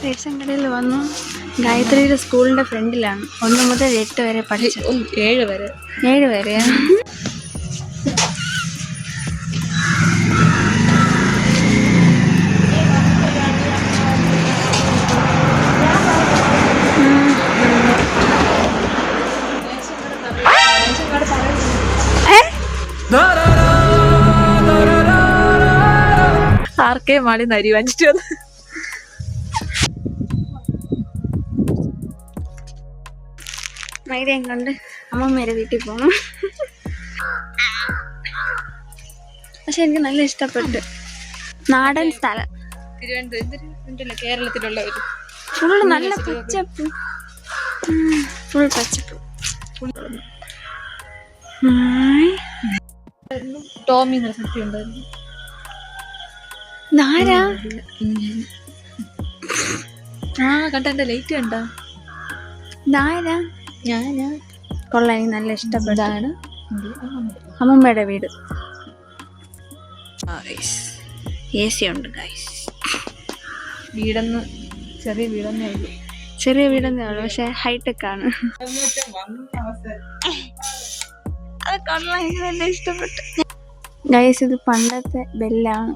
Ration കടയിൽ വന്നു. ഗായത്രിയുടെ സ്കൂളിന്റെ ഫ്രണ്ടിലാണ്. 1 മുതൽ 8 വരെ പഠിച്ചു. 7 വരെ. 7 വരെയാ? ആർക്കേ മാളി നരി വാങ്ങിച്ചിട്ട് വന്നു. മൈദയും കൊണ്ട് അമ്മമ്മേരെ വീട്ടിൽ പോകണം. പക്ഷെ എനിക്ക് നല്ല ഇഷ്ടപ്പെട്ടു. നാടൻ സ്ഥലം. തിരുവനന്തപുരം കേരളത്തിലുള്ള ഒരു ഫുള്ള് നല്ല പച്ചപ്പ്. ഫുൾ പച്ചപ്പ്. ടോമി സത്യം ഉണ്ടായിരുന്നു. ധാരാ കണ്ട ലൈറ്റ് കണ്ട ധാരാ ഞാൻ കൊള്ളാം. എനിക്ക് നല്ല ഇഷ്ടപ്പെട്ടാണ്. അമ്മമ്മയുടെ വീട്. AC ഉണ്ട് ഗൈസ്. വീടന്ന് ചെറിയ വീടന്നേ ഉള്ളൂ. ചെറിയ വീടന്നേ ഉള്ളു, പക്ഷെ ഹൈടെക് ആണ്. അത് കൊള്ളാം. എനിക്ക് നല്ല ഇഷ്ടപ്പെട്ടു ഗൈസ്. ഇത് പണ്ടത്തെ ബെല്ലാണ്.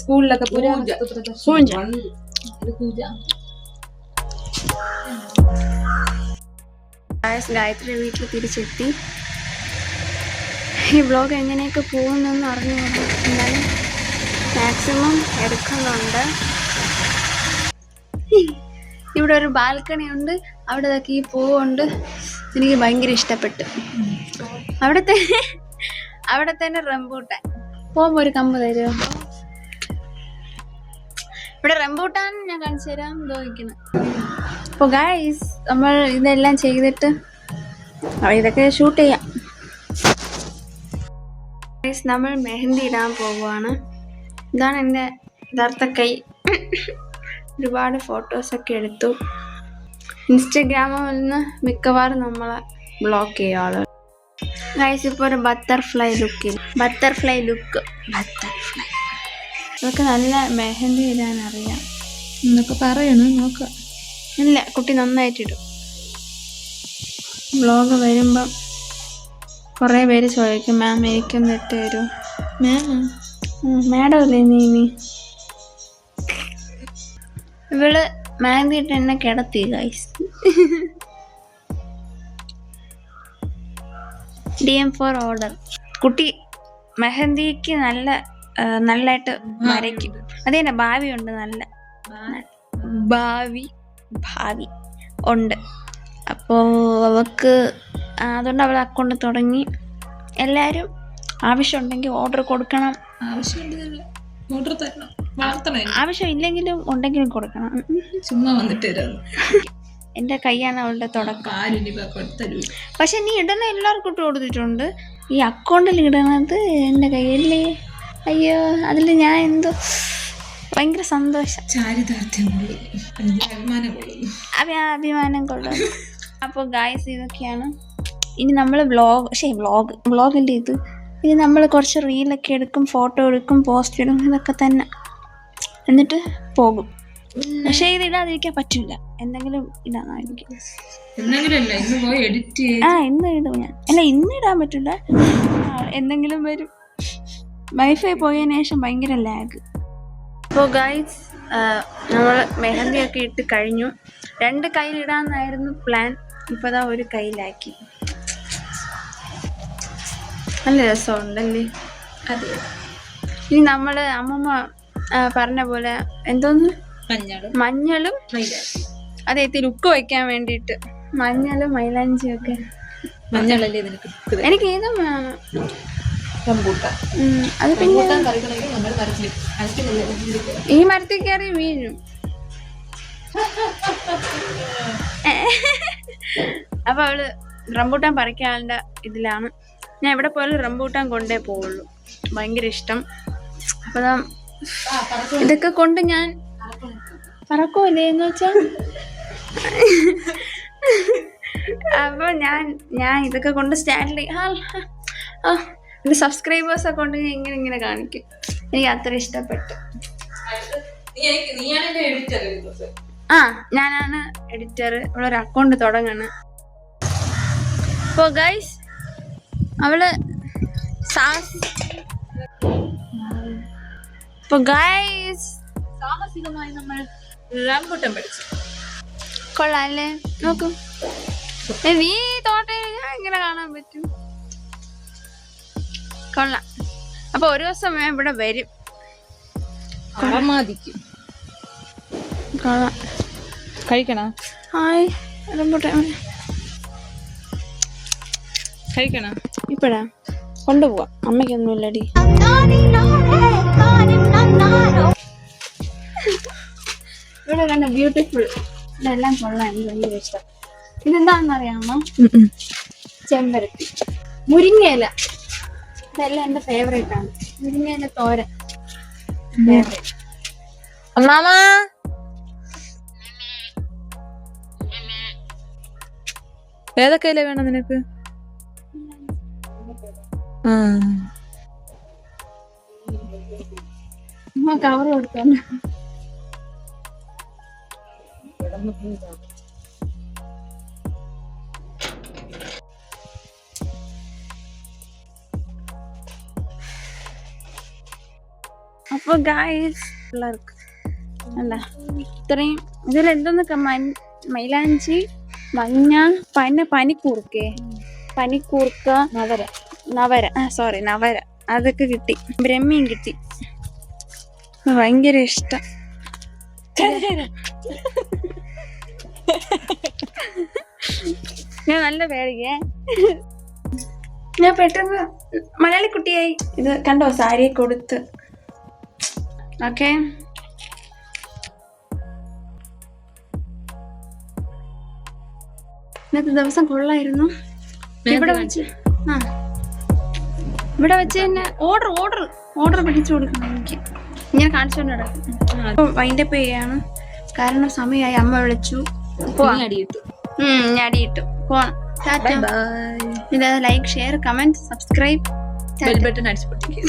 സ്കൂളിലൊക്കെ ഗായത്രി വീട്ടിൽ തിരിച്ചെത്തി. ഈ വ്ലോഗ് എങ്ങനെയൊക്കെ പോകുന്നെന്ന് അറിഞ്ഞു. എന്നാലും മാക്സിമം എടുക്കുന്നുണ്ട്. ഇവിടെ ഒരു ബാൽക്കണി ഉണ്ട്. അവിടെ ഈ പൂവുണ്ട്. എനിക്ക് ഭയങ്കര ഇഷ്ടപ്പെട്ടു. അവിടെ തന്നെ റംബൂട്ടാൻ. പോകുമ്പോ ഒരു കമ്പ് തരുമോ? ഇവിടെ റംബൂട്ടാൻ ഞാൻ കാണിച്ചു തരാം. ദോഹിക്കണം. അപ്പോൾ ഗൈസ്, നമ്മൾ ഇതെല്ലാം ചെയ്തിട്ട് ഇതൊക്കെ ഷൂട്ട് ചെയ്യാം. ഗൈസ്, നമ്മൾ മെഹന്തി ഇടാൻ പോവുകയാണ്. ഇതാണ് എൻ്റെ യഥാർത്ഥ കൈ. ഒരുപാട് ഫോട്ടോസൊക്കെ എടുത്തു. ഇൻസ്റ്റഗ്രാമിൽ നിന്ന് മിക്കവാറും നമ്മളെ ബ്ലോക്ക് ചെയ്യും ആളുകൾ. ഗൈസ്, ഇപ്പോൾ ഒരു ബട്ടർഫ്ലൈ ലുക്ക്. ഇതൊക്കെ നല്ല മെഹന്തി ഇടാൻ അറിയാം എന്നൊക്കെ പറയണം. നോക്കാം. ഇല്ല, കുട്ടി നന്നായിട്ടിടും. വ്ലോഗ് വരുമ്പം കുറേ പേര് ചോദിക്കും, മാം എനിക്കൊന്ന് ഇട്ട് തരും. മാഡം അല്ലേ നീ? ഇവള് മെഹന്തി ഇട്ട് എന്നെ കിടത്തി ഗൈസ്. DM for order. കുട്ടി മെഹന്തിക്ക് നല്ലതായിട്ട് വരയ്ക്കും. അത് തന്നെ ഭാവിയുണ്ട്. നല്ല ഭാവി ഉണ്ട്. അപ്പോൾ അവൾക്ക് അതുകൊണ്ട് അവൾ അക്കൗണ്ട് തുടങ്ങി. എല്ലാവരും ആവശ്യമുണ്ടെങ്കിൽ ഓർഡർ കൊടുക്കണം. ആവശ്യമില്ലെങ്കിലും ഉണ്ടെങ്കിലും കൊടുക്കണം. ചുമ്മാ വന്നിട്ട് എൻ്റെ കൈയാണ് അവളുടെ തുടക്കം. പക്ഷെ നീ ഇടുന്ന എല്ലാവർക്കും ഇട്ട് കൊടുത്തിട്ടുണ്ട്. ഈ അക്കൗണ്ടിൽ ഇടുന്നത് എൻ്റെ കയ്യല്ലേ. അയ്യോ, അതിൽ ഞാൻ എന്തോ ഭയങ്കര സന്തോഷം. അഭിമാനം കൊള്ളുന്നു. അപ്പോൾ ഗായ്സ്, ഇതൊക്കെയാണ്. ഇനി നമ്മൾ വ്ളോഗിൻ്റെ ഇത്. ഇനി നമ്മൾ കുറച്ച് റീലൊക്കെ എടുക്കും, ഫോട്ടോ എടുക്കും, പോസ്റ്റ് ഇടും. ഇതൊക്കെ തന്നെ. എന്നിട്ട് പോകും. പക്ഷേ ഇത് ഇടാതിരിക്കാൻ പറ്റില്ല. എന്തെങ്കിലും ഇടാനായിരിക്കും. ഇന്ന് ഇടും ഞാൻ. അല്ല, ഇന്ന് ഇടാൻ പറ്റില്ല. എന്തെങ്കിലും വരും. വൈഫൈ പോയതിനു ശേഷം ഭയങ്കര ലാഗ്. അപ്പോൾ ഗൈസ്, നമ്മൾ മെഹന്തിയൊക്കെ ഇട്ട് കഴിഞ്ഞു. 2 കയ്യിലിടാന്നായിരുന്നു പ്ലാൻ. ഇപ്പോൾ അതാ ഒരു കയ്യിലാക്കി. നല്ല രസമുണ്ടല്ലേ? അതെ. ഇനി നമ്മൾ അമ്മമ്മ പറഞ്ഞ പോലെ എന്തോന്ന് മഞ്ഞളും അതെ ലുക്ക് വയ്ക്കാൻ വേണ്ടിയിട്ട് മഞ്ഞളും മൈലാഞ്ചിയും ഒക്കെ. മഞ്ഞളല്ലേ എനിക്ക് ഏതും വേണം. അത് പിന്നെ ഈ മരത്തിൽ കയറി വീഴും. അപ്പൊ അവള് റംബൂട്ടാൻ പറിക്കാനുള്ള ഇതിലാണ്. ഞാൻ എവിടെ പോയാലും റംബൂട്ടാൻ കൊണ്ടേ പോവുള്ളൂ. ഭയങ്കര ഇഷ്ടം. അപ്പൊ ഇതൊക്കെ കൊണ്ട് ഞാൻ പറക്കൂലേ എന്ന് വെച്ചാ. അപ്പൊ ഞാൻ ഇതൊക്കെ കൊണ്ട് സ്റ്റാൻഡിൽ ഇത് സബ്സ്ക്രൈബേഴ്സ് ഒക്കെ ഉണ്ടെങ്കിൽ ഇങ്ങനെ കാണിക്കും. എനിക്ക് അത്ര ഇഷ്ടപ്പെട്ടു. ആ, ഞാനാണ് എഡിറ്റർ. ഇവിടെ ഒരു അക്കൗണ്ട് തുടങ്ങാണ്. അപ്പോൾ ഗൈസ് അവള് സാഹസികമായി നമ്മൾ റംബൂട്ടാൻ പഠിച്ചു. കൊള്ളാം അല്ലേ? നോക്കൂ, നീ തോട്ടെ ഇങ്ങനെ കാണാൻ പറ്റും. കൊള്ളാം. അപ്പൊ ഒരു ദിവസം ഞാൻ ഇവിടെ വരും. അളമാദിക്കും. കൊള്ളാം. കഴിക്കണോ? ഹായ് റംബൂട്ടാൻ കഴിക്കണോ? ഇപ്പഴാ കൊണ്ടുപോവാം. അമ്മയ്ക്കൊന്നുമില്ലടി. ഇവിടെ കണ്ട ബ്യൂട്ടിഫുൾ. ഇതെല്ലാം കൊള്ളാം. എനിക്ക് ഭയങ്കര ഇഷ്ടം. ഇതെന്താണെന്നറിയാമോ? ചെമ്പരത്തി, മുരിങ്ങയില. ഇതെല്ലാം എന്റെ ഫേവറേറ്റ് ആണ്. മുരിങ്ങയില തോരൻ ഫേവറേറ്റ്. അമ്മാമ ഏതൊക്കെ ഇല വേണം നിനക്ക്? കവർ കൊടുത്തോണ്ട് അപ്പൊ ഗായ്സ് പിള്ളേർക്ക് അല്ല ഇത്രയും ഇതിലെന്തൊന്നൊക്കെ മൈലാഞ്ചി, മഞ്ഞ, പനിക്കൂർക്ക, നവര അതൊക്കെ കിട്ടി. ബ്രഹ്മിയും കിട്ടി. ഭയങ്കര ഇഷ്ടം. ഞാൻ നല്ല പേടിക്കേ. ഞാൻ പെട്ടെന്ന് മലയാളി കുട്ടിയായി. ഇത് കണ്ടോ, സാരി കൊടുത്ത്. ഓക്കെ, ഇന്നത്തെ ദിവസം കൊള്ളായിരുന്നു. ഇവിടെ വെച്ച് തന്നെ ഓർഡർ പിടിച്ചു കൊടുക്കണം. എനിക്ക് ഇങ്ങനെ കാണിച്ചോണ്ട് നടക്കും. വൈൻഡപ്പ് ചെയ്യാണ്, കാരണം സമയമായി. അമ്മ വിളിച്ചു. ഞാൻ അടിയിട്ടു പോണം. Like, share, comment, subscribe, bell button അടിച്ചു പൊട്ടിക്കുക.